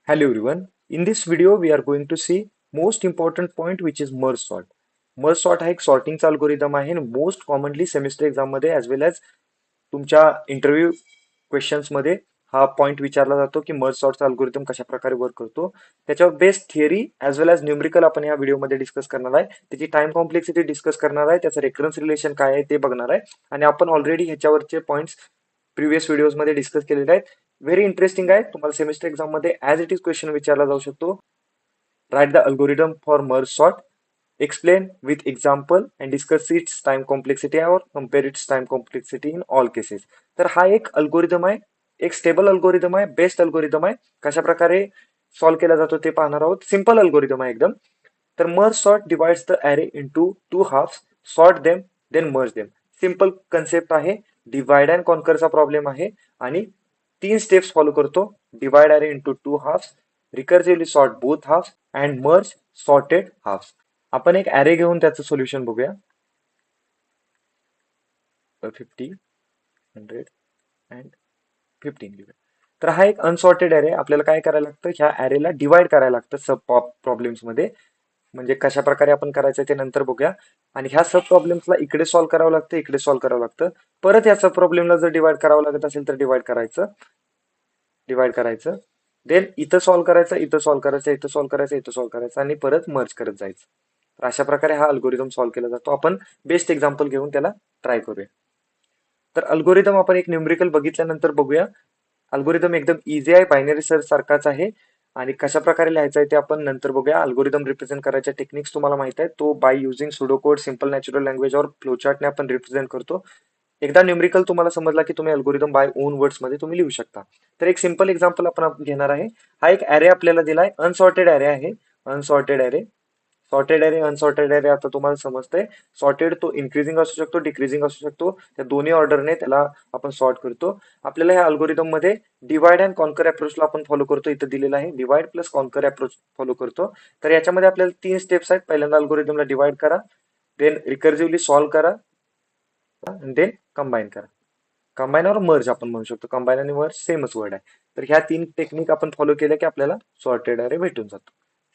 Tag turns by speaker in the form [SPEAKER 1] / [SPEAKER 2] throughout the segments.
[SPEAKER 1] Hello everyone. In this video, we are going to see most important point which is merge sort. Merge sort हा एक सॉर्टिंगचा algorithm आहे most commonly semester exam मध्ये as वेल age तुमच्या interview questions मध्ये हा point विचारला जातो की मर्ज सॉर्टचा अल्गोरिदम कशा प्रकारे वर्क करतो. त्याच्यावर बेस्ड थिअरी ॲज वेल एज न्यूमरिकल आपण या व्हिडिओमध्ये डिस्कस करणार आहे. त्याची टाइम कॉम्प्लेक्सिटी डिस्कस करणार आहे. त्याचं रेफरन्स रिलेशन काय आहे ते बघणार आहे आणि आपण ऑलरेडी ह्याच्यावरचे पॉइंट्स प्रिव्हियस व्हिडिओमध्ये डिस्कस केलेले आहेत. व्हेरी इंटरेस्टिंग आहे. तुम्हाला सेमिस्टर एक्झाम मध्ये ऍज इट इज क्वेश्चन विचारला जाऊ शकतो. Write the algorithm for merge sort, explain with example and discuss its time complexity or compare its time complexity in all cases. तर हा एक अल्गोरिदम आहे, एक स्टेबल अल्गोरिदम आहे, बेस्ट अल्गोरिदम आहे. कशा प्रकारे सॉल्व्ह केला जातो ते पाहणार आहोत. सिंपल अल्गोरिदम आहे एकदम. तर merge sort divides the array into two halves, sort them then merge them. Simple concept आहे. डिवाइड अँड कॉन्करचा प्रॉब्लेम आहे आणि 3 स्टेप्स फॉलो करतो. Divide array into two halves, recursively sort both halves and merge sorted halves. आपण एक array घेऊन त्याचं solution बघूया. 50, 100 अँड 15 घेऊया. तर हा एक अनसॉर्टेड ऍरे. आपल्याला काय करायला लागतं, ह्या ऍरेला डिवाइड करायला लागतं सब प्रॉब्लेम्स मध्ये. म्हणजे कशा प्रकारे आपण करायचं ते नंतर बघूया. आणि ह्या सब प्रॉब्लेम्सला इकडे सॉल्व्ह करावं लागतं, इकडे सॉल्व्ह करावं लागतं. परत ह्या सब प्रॉब्लेमला जर डिवाइड करावं लागत असेल तर डिवाइड करायचं. देन इथं सॉल्व्ह करायचं, इथं सॉल्व्ह करायचं, इथं सॉल्व्ह करायचं, इथं सॉल्व्ह करायचं आणि परत मर्ज करत जायचं. तर अशा प्रकारे हा अल्गोरिदम सॉल्व्ह केला जातो. आपण बेस्ट एक्झाम्पल घेऊन त्याला ट्राय करूया. तर अल्गोरिदम आपण एक न्यूमरिकल बघितल्यानंतर बघूया. अल्गोरिदम एकदम इझी आहे, बायनरी सर्च सारखाच आहे आणि कशा प्रकारे लिहायचं आहे ते आपण नंतर बघूया. अल्गोरिदम रिप्रेझेंट करायच्या टेक्निक्स तुम्हाला माहित आहे. तो by using pseudo code, simple natural language और फ्लोचार्टने आपण रिप्रेझेंट करतो. एकदा न्यूमरिकल तुम्हाला समजला की तुम्ही अल्गोरिदम बाय ओन वर्ड्स मध्ये तुम्ही लिहू शकता. तर एक सिंपल एक्झाम्पल आपण घेणार आहे. हा एक ऍरे आपल्याला दिलाय, अनसॉर्टेड ऍरे आहे. Unsorted array, sorted array, unsorted array आता तुम्हाला समजतंय. सॉर्टेड तो इन्क्रीजिंग असू शकतो, डिक्रीजिंग असू शकतो. त्या दोन्ही ऑर्डरने त्याला आपण सॉर्ट करतो. आपल्याला ह्या अल्गोरिदम मध्ये डिवाइड अँड कॉन्कर अप्रोचला आपण फॉलो करतो. इथं दिलेला आहे divide plus conquer approach follow करतो. तर याच्यामध्ये आपल्याला 3 स्टेप्स आहेत. पहिल्यांदा अल्गोरिदमला डिवाइड करा, देन रिकर्सिव्हली सॉल्व्ह करा, देन कंबाईन करा. कंबाईन और मर्ज आपण म्हणू शकतो. कंबाईन आणि मर्ज सेमच वर्ड आहे. तर ह्या 3 टेक्निक आपण फॉलो केल्या की आपल्याला सॉर्टेड अरे भेटून जातो.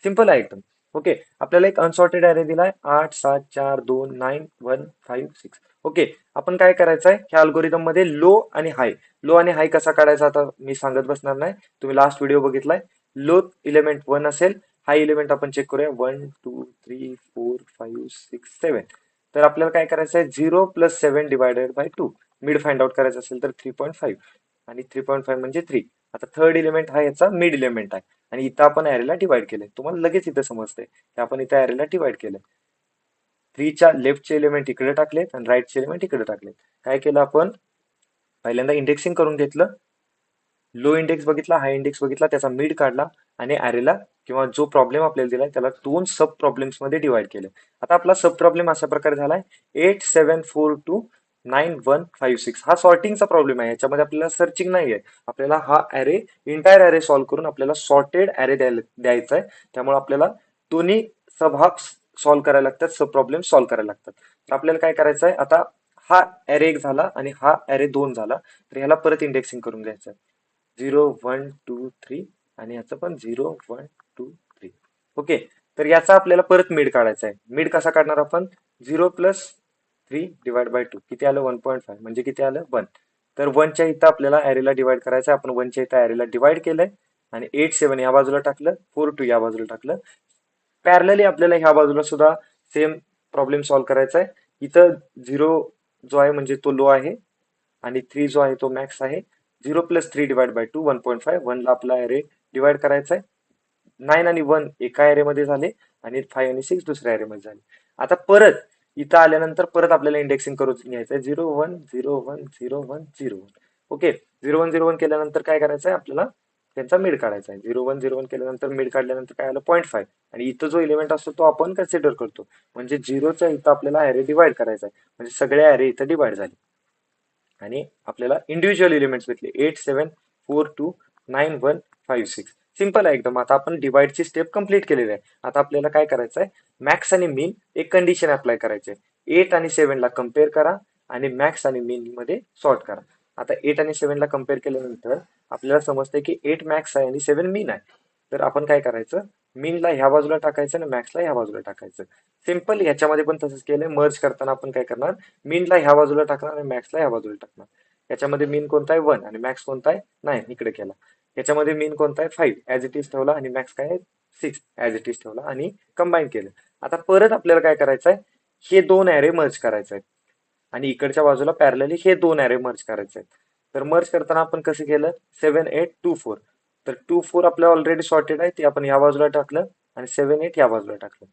[SPEAKER 1] सिंपल आहे एकदम. ओके, आपल्याला एक अनसॉर्टेड अरे दिलाय 8 7 4 2 9 1 5 6. ओके, आपण काय करायचं आहे, ह्या अल्गोरिदम मध्ये लो आणि हाय. लो आणि हाय कसा काढायचा आता मी सांगत बसणार नाही. तुम्ही लास्ट व्हिडिओ बघितलाय. लो इलेमेंट 1 असेल, हाय इलेमेंट आपण चेक करूया. 1 2 3 4 5 6 7. तर आपल्याला काय करायचं आहे, 0 plus 7 divided by 2. Mid find out करायचं असेल तर 3.5 आणि 3.5 म्हणजे 3. आता थर्ड इलेमेंट हा याचा मिड इलेमेंट आहे आणि इथं आपण ऍरेला डिवाइड केलंय. तुम्हाला लगेच इथं समजतंय की आपण इथं ऍरेला डिवाइड केलंय. 3च्या लेफ्टचे एलिमेंट इकडे टाकलेत आणि राईटचे एलिमेंट इकडे टाकलेत. काय केलं आपण, पहिल्यांदा इंडेक्सिंग करून घेतलं. लो इंडेक्स बघितला, हाय इंडेक्स बघितला, त्याचा मिड काढला आणि ऍरेला किंवा जो प्रॉब्लेम आपल्याला दिलाय त्याला 2 सब प्रॉब्लेम्स मध्ये डिवाइड केलं. आता आपला सब प्रॉब्लेम अशा प्रकारे झालाय 8 7 4 2 9 1 5 6. हा सॉर्टिंगचा प्रॉब्लेम आहे. याच्यामध्ये आपल्याला सर्चिंग नाहीये. आपल्याला हा ऍरे, इंटायर ऍरे सॉल्व्ह करून आपल्याला सॉर्टेड ऍरे द्यायचा आहे. त्यामुळे आपल्याला दोन्ही सब हाफ्स सॉल्व्ह करायला लागतात, सब प्रॉब्लेम सॉल्व्ह करायला लागतात. तर आपल्याला काय करायचं आहे आता, हा ऍरे 1 झाला आणि हा ऍरे 2 झाला. तर ह्याला परत इंडेक्सिंग करून घ्यायचं आहे. 0 1 2 3 आणि याचं पण 0 1 2 3. ओके, तर याचा आपल्याला परत मिड काढायचा आहे. मिड कसा काढणार आपण, 0 प्लस 3 डिवाइड बाय 2 किती आलं, 1.5 म्हणजे किती आलं, 1. तर 1च्या इथं आपल्याला ऍरेला डिवाइड करायचं आहे. आपण 1च्या इथं ऍरेला डिवाइड केलंय आणि 8 7 या बाजूला टाकलं, 4 2 या बाजूला टाकलं. पॅरलली आपल्याला ह्या बाजूला सुद्धा सेम प्रॉब्लेम सॉल्व्ह करायचा आहे. इथं 0 जो आहे म्हणजे तो लो आहे आणि 3 जो आहे तो मॅक्स आहे. 0 प्लस 3 डिवाइड बाय 2 1.5. 1 ला आपला ऍरे डिवाइड करायचा आहे. 9 आणि 1 एका ऍरे मध्ये झाले आणि 5 आणि 6 दुसऱ्या ऍरे मध्ये झाले. आता परत इथं आल्यानंतर परत आपल्याला इंडेक्सिंग करून घ्यायचं आहे. 0 1 0 1 0 1 0 1. ओके, 0 1 0 1 केल्यानंतर काय करायचं आहे आपल्याला, त्यांचा मिड काढायचा आहे. 0 1 0 1 केल्यानंतर मिड काढल्यानंतर काय आलं, 0.5. आणि इथं जो इलेमेंट असतो तो आपण कन्सिडर करतो. म्हणजे 0च्या इथं आपल्याला ऍरे डिवाइड करायचा आहे. म्हणजे सगळे ऍरे इथं डिवाइड झाले आणि आपल्याला इंडिव्हिज्युअल एलिमेंट्स भेटले 8 7 4 2 9 1 5 6. सिंपल आहे एकदम. आता आपण डिवाइडची स्टेप कंप्लीट केलेली आहे. आता आपल्याला काय करायचं आहे, मॅक्स आणि मीन एक कंडिशन अप्लाय करायचे. 8 आणि 7 ला कम्पेअर करा आणि मॅक्स आणि मीन मध्ये सॉर्ट करा. आता 8 आणि 7 ला कम्पेअर केल्यानंतर आपल्याला समजतंय की 8 मॅक्स आहे आणि 7 मीन आहे. तर आपण काय करायचं, मीनला ह्या बाजूला टाकायचं आणि मॅक्सला ह्या बाजूला टाकायचं. सिंपल. ह्याच्यामध्ये पण तसंच केलंय. मर्ज करताना आपण काय करणार, मीनला ह्या बाजूला टाकणार आणि मॅक्सला ह्या बाजूला टाकणार. याच्यामध्ये मीन कोणता आहे 1 आणि मॅक्स कोणता आहे 9, इकडे केला. याच्यामध्ये मीन कोणता आहे 5 ऍज इट इज ठेवला आणि मॅक्स काय आहे 6 ऍज इट इज ठेवला आणि कंबाईन केलं. आता परत आपल्याला काय करायचं आहे, हे दोन ऍरे मर्ज करायचे आहेत आणि इकडच्या बाजूला पॅरलली हे दोन ऍरे मर्ज करायचे आहेत. तर मर्ज करताना आपण कसं केलं, 7 8 2 4. तर 2 4 आपल्याला ऑलरेडी सॉर्टेड आहे, ते आपण या बाजूला टाकलं आणि 7 8 या बाजूला टाकलं.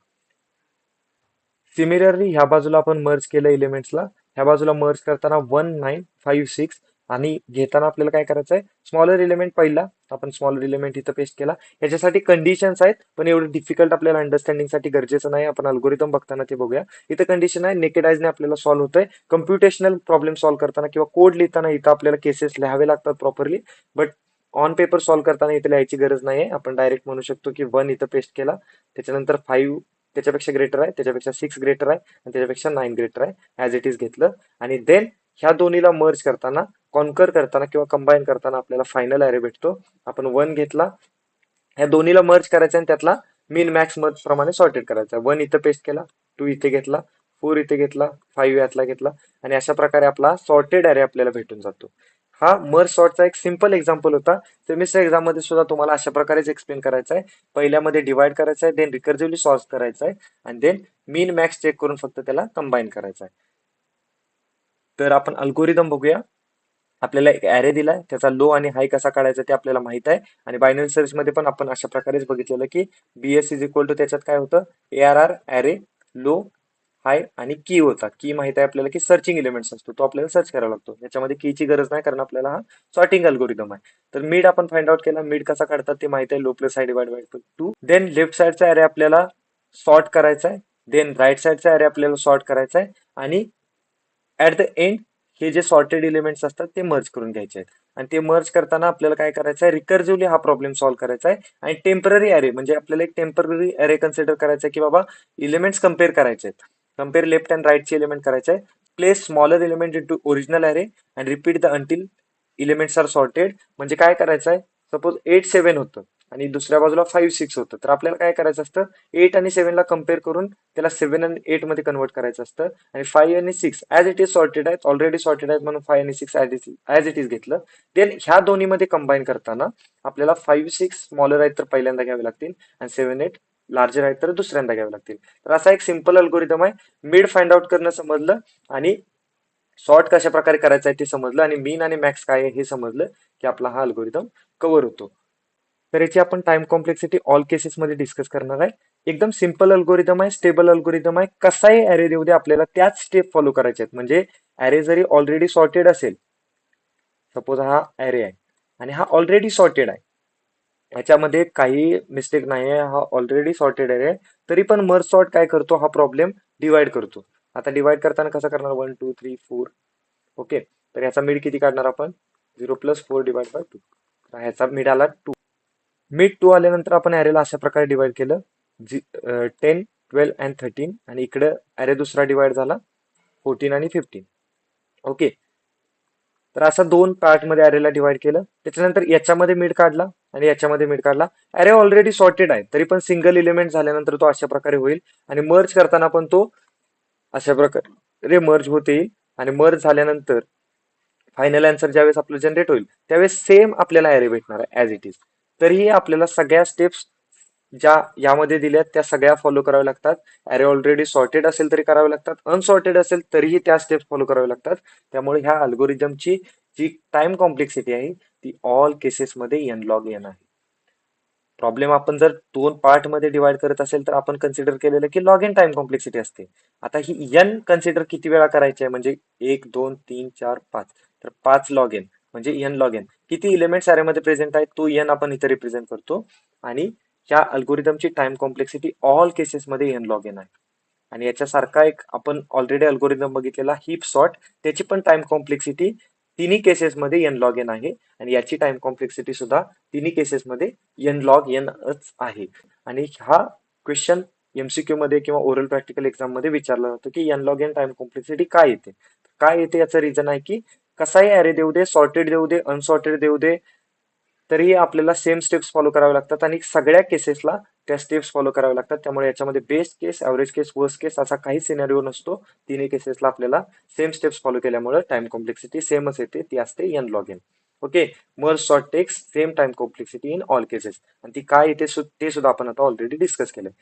[SPEAKER 1] सिमिलरली ह्या बाजूला आपण मर्ज केलं एलिमेंट्सला. ह्या बाजूला मर्ज करताना 1 9 5 6 आणि घेताना आपल्याला काय करायचं आहे, स्मॉलर एलिमेंट पहिला आपण स्मॉलर एलिमेंट इथं पेस्ट केला. याच्यासाठी कंडिशन्स आहेत, पण एवढं डिफिकल्ट आपल्याला अंडरस्टँडिंगसाठी गरजेचं नाही. आपण अल्गोरिदम बघताना ते बघूया. इथं कंडिशन आहे, नेकेड आयजने आपल्याला सॉल्व्ह होतंय. कम्प्युटेशनल प्रॉब्लेम सॉल्व्ह करताना किंवा कोड लिहिताना इथं आपल्याला केसेस लिहावे लागतात properly, but on paper solve करताना इथे लिहायची गरज नाहीये. आपण डायरेक्ट म्हणू शकतो की 1 इथं पेस्ट केला, त्याच्यानंतर 5 त्याच्यापेक्षा ग्रेटर आहे, त्याच्यापेक्षा 6 ग्रेटर आहे आणि त्याच्यापेक्षा 9 ग्रेटर आहे, ऍज इट इज घेतलं. आणि देन ह्या दोन्हीला मर्ज करताना, कॉन्कर करताना किंवा कंबाईन करताना आपल्याला फायनल अरे भेटतो. आपण 1 घेतला, ह्या दोन्हीला मर्ज करायचा आणि त्यातला मिन मॅक्स मर्ज प्रमाणे सॉर्टेड करायचा. 1 इथं पेस्ट केला, 2 इथे घेतला, 4 इथे घेतला, 5 यातला घेतला आणि अशा प्रकारे आपला सॉर्टेड अरे आपल्याला भेटून जातो. हा मर्ज सॉर्टचा एक सिंपल एक्झाम्पल होता. सेमिस्टर एक्झाम मध्ये सुद्धा तुम्हाला अशा प्रकारेच एक्सप्लेन करायचा आहे. पहिल्यामध्ये डिवाइड करायचं आहे, देन रिकर्सिव्हली सॉल्व्ह करायचं आहे आणि देन मीन मॅक्स चेक करून फक्त त्याला कंबाईन करायचं आहे. तर आपण अल्गोरिदम बघूया. आपल्याला एक ऍरे दिलाय, त्याचा लो आणि हाय कसा काढायचा ते आपल्याला माहित आहे. आणि बायनरी सर्च मध्ये पण आपण अशा प्रकारेच बघितलेलं की बीएस इज इक्वल टू त्याच्यात काय होतं, ARR ऍरे लो हाय आणि की होता. की माहित आहे आपल्याला की सर्चिंग एलिमेंट्स असतो, तो आपल्याला सर्च करावा लागतो. याच्यामध्ये कीची गरज नाही, कारण आपल्याला हा सॉर्टिंग अल्गोरिदम आहे. तर मिड आपण फाइंड आउट केला, मिड कसा काढतात ते माहित आहे, low plus high divide by 2. Then left साइडचा ऍरे आपल्याला सॉर्ट करायचा आहे, देन राईट साइडचा ऍरे आपल्याला सॉर्ट करायचा आहे आणि ऍट द एंड हे जे सॉर्टेड एलिमेंट्स असतात ते मर्ज करून घ्यायचे आहेत. आणि ते मर्ज करताना आपल्याला काय करायचं आहे, रिकर्सिव्हली हा प्रॉब्लेम सॉल्व्ह करायचा आहे. आणि टेम्पररी अरे म्हणजे आपल्याला एक टेम्पररी अरे कन्सिडर करायचा आहे की बाबा एलिमेंट्स कम्पेअर करायचे आहेत. कम्पेअर लेफ्ट अँड राईटचे एलिमेंट करायचे आहे. Place smaller element into original array and repeat the until elements are sorted. म्हणजे काय करायचं आहे, सपोज 8 7 होतं आणि दुसऱ्या बाजूला 5 6 होतं, तर आपल्याला काय करायचं असतं, 8 आणि 7 ला कम्पेअर करून त्याला 7 आणि 8 मध्ये कन्वर्ट करायचं असतं. आणि 5 आणि 6 ऍज इट इज सॉर्टेड आहेत, ऑलरेडी सॉर्टेड आहेत म्हणून 5 आणि 6 ऍज इट इज घेतलं. देन ह्या दोन्ही मध्ये कंबाईन करताना आपल्याला 5 6 स्मॉलर आहेत तर पहिल्यांदा घ्यावे लागतील आणि 7 8 लार्जर आहेत तर दुसऱ्यांदा घ्यावे लागतील. तर असा एक सिंपल अल्गोरिदम आहे. मिड फाइंड आउट करणं समजलं आणि सॉर्ट कशा प्रकारे करायचं आहे ते समजलं आणि मीन आणि मॅक्स काय आहे हे समजलं की आपला हा अल्गोरिदम कव्हर होतो. तर याची आपण टाइम कॉम्प्लेक्सिटी ऑल केसेस मध्ये डिस्कस करणार आहे. एकदम सिंपल अल्गोरिदम आहे, स्टेबल अल्गोरिदम आहे. कसाही अरे देऊ दे आपल्याला त्याच स्टेप फॉलो करायचे आहेत. म्हणजे अरे जरी ऑलरेडी सॉर्टेड असेल, सपोज हा अरे आहे आणि हा ऑलरेडी सॉर्टेड आहे, ह्याच्यामध्ये काही मिस्टेक नाही आहे, हा ऑलरेडी सॉर्टेड आहे, तरी पण मर्ज सॉर्ट काय करतो, हा प्रॉब्लेम डिवाइड करतो. आता डिवाइड करताना कसं करणार, 1 2 3 4. ओके, तर ह्याचा मिड किती काढणार आपण, 0 + 4 डिवाइड बाय 2. ह्याचा मिड आला 2. मिड 2 आल्यानंतर आपण अरेला अशा प्रकारे डिवाइड केलं, 10 12 अँड 13 आणि इकडे अरे दुसरा डिवाइड झाला 14 आणि 15. ओके, तर असा दोन पार्ट मध्ये अरेला डिवाइड केलं. त्याच्यानंतर याच्यामध्ये मिड काढला आणि याच्यामध्ये मिड काढला. अरे ऑलरेडी सॉर्टेड आहे, तरी पण सिंगल एलिमेंट झाल्यानंतर तो अशा प्रकारे होईल आणि मर्ज करताना पण तो अशा प्रकारे मर्ज होते येईल. आणि मर्ज झाल्यानंतर फायनल आन्सर ज्यावेळेस आपलं जनरेट होईल त्यावेळेस सेम आपल्याला अरे भेटणार आहे ऍज इट इज. तरीही आपल्याला सगळ्या स्टेप्स ज्या यामध्ये दिल्यात त्या सगळ्या फॉलो कराव्या लागतात. अरे ऑलरेडी सॉर्टेड असेल तरी करावे लागतात, अनसॉर्टेड असेल तरीही त्या स्टेप्स फॉलो कराव्या लागतात. त्यामुळे ह्या अल्गोरिदमची जी टाइम कॉम्प्लेक्सिटी आहे ती ऑल केसेसमध्ये n log n आहे. प्रॉब्लेम आपण जर दोन पार्ट मध्ये डिवाइड करत असेल तर आपण कन्सिडर केलेलं की लॉग एन टाइम कॉम्प्लेक्सिटी असते. आता ही n कन्सिडर किती वेळा करायची आहे, म्हणजे 1 2 3 4 5, तर 5 लॉग एन म्हणजे n log n. किती एलिमेंट्स अरेमध्ये प्रेझेंट आहेत तो n आपण इथे रिप्रेझेंट करतो. आणि ह्या अल्गोरिदमची टाइम कॉम्प्लेक्सिटी ऑल केसेसमध्ये n log n आहे. आणि याच्यासारखा एक आपण ऑलरेडी अल्गोरिदम बघितलेला हिप सॉर्ट, त्याची पण टाइम कॉम्प्लेक्सिटी तिन्ही केसेसमध्ये n log n आहे आणि याची टाइम कॉम्प्लेक्सिटी सुद्धा तिन्ही केसेसमध्ये n log n च आहे. आणि हा क्वेश्चन एमसीक्यू मध्ये किंवा ओरल प्रॅक्टिकल एक्झाम मध्ये विचारला जातो की n log n time complexity काय येते. काय येते याचं रिझन आहे की कसाही अरे देऊ दे, सॉर्टेड देऊ दे, अनसॉर्टेड देऊ दे, तरीही आपल्याला सेम स्टेप्स फॉलो करावे लागतात आणि सगळ्या केसेसला त्या स्टेप्स फॉलो करावे लागतात. त्यामुळे याच्यामध्ये best case, average case, worst case असा काही सिनेरिओ नसतो. तिन्ही केसेसला आपल्याला सेम स्टेप्स फॉलो केल्यामुळे टाइम कॉम्प्लेक्सिटी सेमच येते, ती असते n log n. Okay, merge sort takes same time complexity in all cases, आणि ती काय येते ते सुद्धा आपण आता ऑलरेडी डिस्कस केलंय.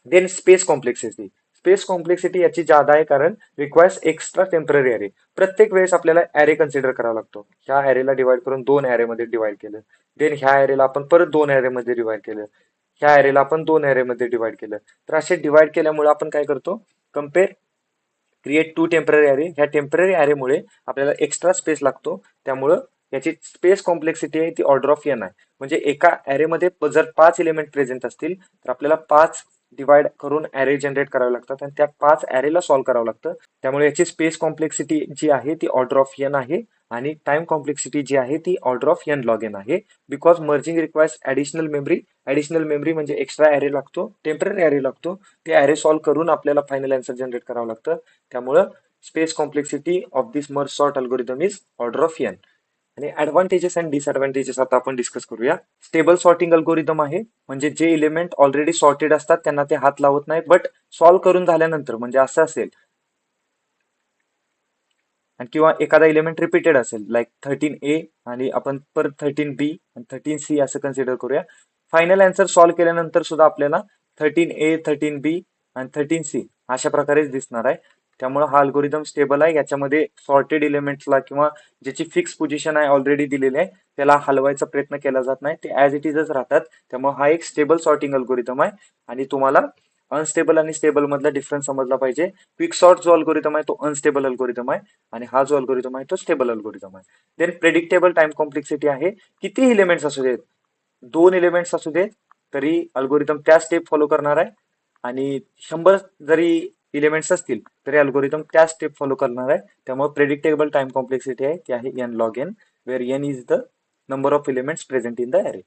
[SPEAKER 1] Then space complexity. Space complexity याची ज्यादा आहे कारण रिक्वायर्स एक्स्ट्रा टेम्पररी अरे. प्रत्येक वेळेस आपल्याला अरे कन्सिडर करावा लागतो. ह्या अरेला डिवाइड करून 2 अरे मध्ये डिवाइड केलं, देन ह्या अरेला आपण परत 2 अरे मध्ये डिवाइड केलं, ह्या अरेला आपण 2 अरे मध्ये डिवाइड केलं. तर असे डिवाइड केल्यामुळे आपण काय करतो, कम्पेअर क्रिएट 2 टेम्पररी अरे. ह्या टेम्पररी अरेमुळे आपल्याला एक्स्ट्रा स्पेस लागतो, त्यामुळं याची स्पेस कॉम्प्लेक्सिटी आहे ती ऑर्डर ऑफ एन आहे. म्हणजे एका अरेमध्ये जर 5 एलिमेंट प्रेझेंट असतील तर आपल्याला 5 डिवाइड करून अरे जनरेट करावे लागतात आणि त्या 5 अरेला सॉल्व्ह करावं लागतं. त्यामुळे याची स्पेस कॉम्प्लेक्सिटी जी आहे ती ऑर्डर ऑफ एन आहे आणि टाइम कॉम्प्लेक्सिटी जी आहे ती order of N log N आहे. Because merging requires additional memory. Additional memory म्हणजे एक्स्ट्रा अरे लागतो, टेम्पररी अरे लागतो. ते अरे सॉल्व्ह करून आपल्याला फायनल आन्सर जनरेट करावं लागतं. त्यामुळं space complexity of this merge sort algorithm is order of N. आणि ऍडव्हान्टेजेस अँड डिसएडव्हान्टेजेस आता आपण डिस्कस करूया. स्टेबल सॉर्टिंग अल्गोरिदम आहे, म्हणजे जे एलिमेंट ऑलरेडी सॉर्टेड असतात त्यांना ते हात लावत नाही, बट सॉल्व्ह करून झाल्यानंतर म्हणजे असं असेल आणि किंवा एखादा एलिमेंट रिपीटेड असेल लाईक 13A आणि आपण परत 13B आणि 13C असं कन्सिडर करूया. फायनल आन्सर सॉल्व्ह केल्यानंतर सुद्धा आपल्याला 13A, 13B आणि 13C अशा प्रकारेच दिसणार आहे. त्यामुळे हा अल्गोरिदम स्टेबल आहे. याच्यामध्ये सॉर्टेड एलिमेंट्सला किंवा ज्याची फिक्स पोझिशन आहे ऑलरेडी दिलेली आहे त्याला हलवायचा प्रयत्न केला जात नाही, ते ऍज इट इजच राहतात. त्यामुळे हा एक स्टेबल सॉर्टिंग अल्गोरिदम आहे. आणि तुम्हाला अनस्टेबल आणि स्टेबल मधला डिफरन्स समजला पाहिजे. क्विकसॉर्ट जो अल्गोरिदम आहे तो अनस्टेबल अल्गोरिदम आहे आणि हा जो अल्गोरिदम आहे तो स्टेबल अल्गोरिदम आहे. देन प्रेडिक्टेबल टाइम कॉम्प्लेक्सिटी आहे. किती एलिमेंट्स असू देत, 2 एलिमेंट्स असू देत तरी अल्गोरिदम त्या स्टेप फॉलो करणार आहे आणि 100 जरी एलिमेंट्स असतील तरी अल्गोरिदम त्या स्टेप फॉलो करणार आहे. त्यामुळे प्रेडिक्टेबल टाइम कॉम्प्लेक्सिटी आहे ती आहे n log n, where n is the number of elements present in the array.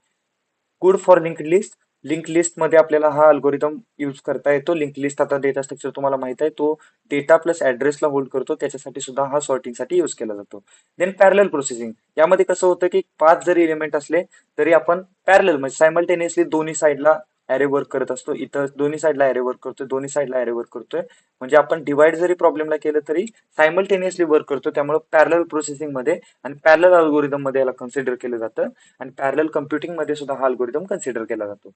[SPEAKER 1] Good for linked list. Link list मध्ये आपल्याला हा अल्गोरिदम यूज करता येतो. लिंक लिस्ट आता डेटा स्ट्रक्चर तुम्हाला माहित आहे, तो डेटा प्लस ऍड्रेसला होल्ड करतो, त्याच्यासाठी सुद्धा हा सॉर्टिंगसाठी यूज केला जातो. Then parallel processing. यामध्ये कसं होतं की 5 जरी एलिमेंट असले तरी आपण पॅरलल म्हणजे सायमल्टेनियसली दोन्ही साईडला अरे वर्क करत असतो. इथं दोन्ही साईडला अरे वर्क करतोय, दोन्ही साईडला अरे वर्क करतोय. म्हणजे आपण डिवाइड जरी प्रॉब्लेमला केलं तरी सायमल्टेनियसली वर्क करतो. त्यामुळे पॅरलल प्रोसेसिंग मध्ये आणि पॅरलल अल्गोरिदम मध्ये याला कन्सिडर केलं जातं आणि पॅरलल कम्प्युटिंग मध्ये सुद्धा हा अल्गोरिदम कन्सिडर केला जातो.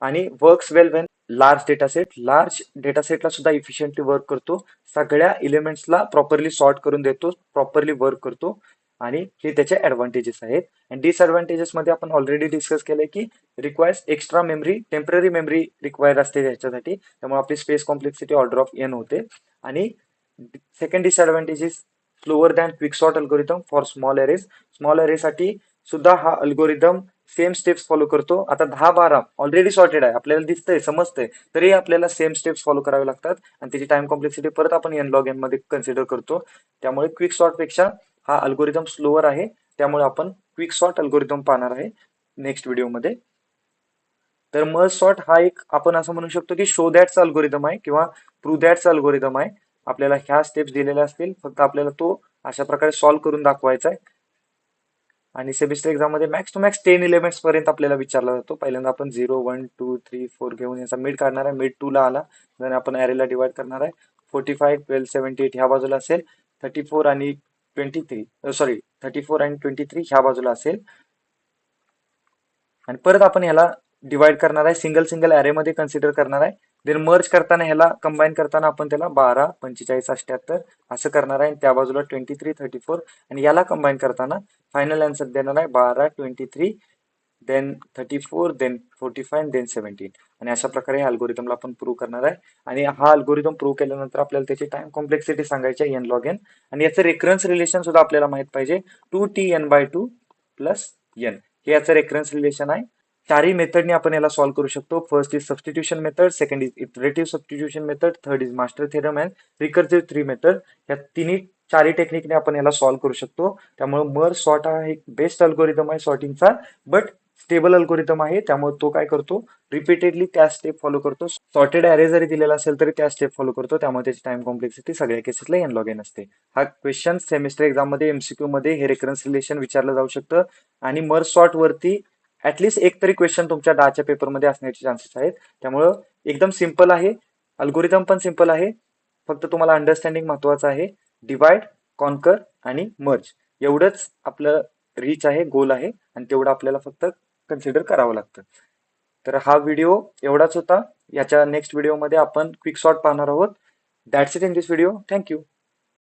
[SPEAKER 1] आणि वर्क्स वेल वेन लार्ज डेटासेट. लार्ज डेटासेटला सुद्धा इफिशियंटली वर्क करतो, सगळ्या एलिमेंट्सला प्रॉपरली सॉर्ट करून देतो, प्रॉपरली वर्क करतो आणि हे त्याचे ऍडव्हान्टेजेस आहेत. आणि डिसएडव्हान्टेजेस मध्ये आपण ऑलरेडी डिस्कस केलंय की requires extra memory, temporary memory required असते त्याच्यासाठी, त्यामुळे आपली space complexity order of N होते. आणि second disadvantage is slower than quicksort algorithm for small arrays. Small एरेसाठी सुद्धा हा अल्गोरिदम सेम स्टेप्स फॉलो करतो. आता 10-12 ऑलरेडी सॉर्टेड आहे, आपल्याला दिसतंय, समजतंय, तरी आपल्याला सेम स्टेप्स फॉलो करावे लागतात आणि त्याची टाइम कॉम्प्लेक्सिटी परत आपण n log n मध्ये कन्सिडर करतो. त्यामुळे क्विक सॉर्ट पेक्षा हा अल्गोरिदम स्लोअर आहे. त्यामुळे आपण क्विक सॉर्ट अल्गोरिदम पाहणार आहे नेक्स्ट व्हिडिओमध्ये. तर मर्ज सॉर्ट हा एक आपण असं म्हणू शकतो की शो दॅटचा अल्गोरिदम आहे किंवा प्रूव्ह दॅटचा अल्गोरिदम आहे. आपल्याला ह्या स्टेप्स दिलेल्या असतील, फक्त आपल्याला तो अशा प्रकारे सॉल्व्ह करून दाखवायचा आहे. आणि सेमिस्टर एक्झाम मध्ये मॅक्स टू मॅक्स 10 एलिमेंट्स पर्यंत आपल्याला विचारला जातो. पहिल्यांदा आपण 0, 1, 2, 3, 4 घेऊन याचा मिड काढणार आहे. मिड 2 ला आला तर आपण अरेला डिवाइड करणार आहे. 45, 12, 78 ह्या बाजूला असेल, 34 आणि 33 ह्या बाजूला असेल आणि परत आपण ह्याला डिवाइड करणार आहे, सिंगल सिंगल अरे मध्ये कन्सिडर करणार आहे. देन मर्ज करताना ह्याला कंबाईन करताना आपण त्याला 12, 45, 78 असं करणार आहे. त्या बाजूला 23, 34 आणि याला कंबाईन करताना फायनल आन्सर देणार आहे 12, 23, देन 34, देन 45, देन 17. आणि अशा प्रकारे या अल्गोरिदमला आपण प्रूव्ह करणार आहे. आणि हा अल्गोरिदम प्रूव्ह केल्यानंतर आपल्याला त्याची टाइम कॉम्प्लेक्सिटी सांगायची आहे n log n. आणि याचं रेकरन्स रिलेशन सुद्धा आपल्याला माहित पाहिजे, 2Tn/2 प्लस n हे याचं रेकरन्स रिलेशन आहे. चारही मेथडने आपण याला सॉल्व्ह करू शकतो. First is substitution method, second is iterative substitution method, third is master theorem and recursive 3 method. या चारही टेक्निकने आपण याला सॉल्व्ह करू शकतो. त्यामुळे मर्ज सॉर्ट हा एक बेस्ट अल्गोरिदम आहे सॉर्टिंगचा, बट स्टेबल अल्गोरिदम आहे, त्यामुळे तो काय करतो, रिपीटेडली त्या स्टेप फॉलो करतो. सॉर्टेड अरे जरी दिलेला असेल तरी त्या स्टेप फॉलो करतो, त्यामुळे त्याची टाइम कॉम्प्लेक्सिटी सगळ्या केसेसला एन लॉग एन असते. हा क्वेश्चन सेमिस्टर एक्झाम मध्ये एमसीक्यू मध्ये हे रेकरन्स रिलेशन विचारलं जाऊ शकतं. आणि मर्ज सॉर्ट वरती ऍटलीस्ट एक तरी क्वेश्चन तुमच्या डाच्या पेपरमध्ये असण्याचे चान्सेस आहेत. त्यामुळं एकदम सिम्पल आहे, अल्गोरिदम पण सिम्पल आहे. फक्त तुम्हाला अंडरस्टँडिंग महत्वाचं आहे. डिवाइड, कॉन्कर आणि मर्ज एवढंच आपलं रीच आहे, गोल आहे, आणि तेवढं आपल्याला फक्त कन्सिडर करावं लागतं. तर हा व्हिडिओ एवढाच होता. याच्या नेक्स्ट व्हिडिओमध्ये आपण क्विक सॉर्ट पाहणार आहोत. That's it in this video. Thank you.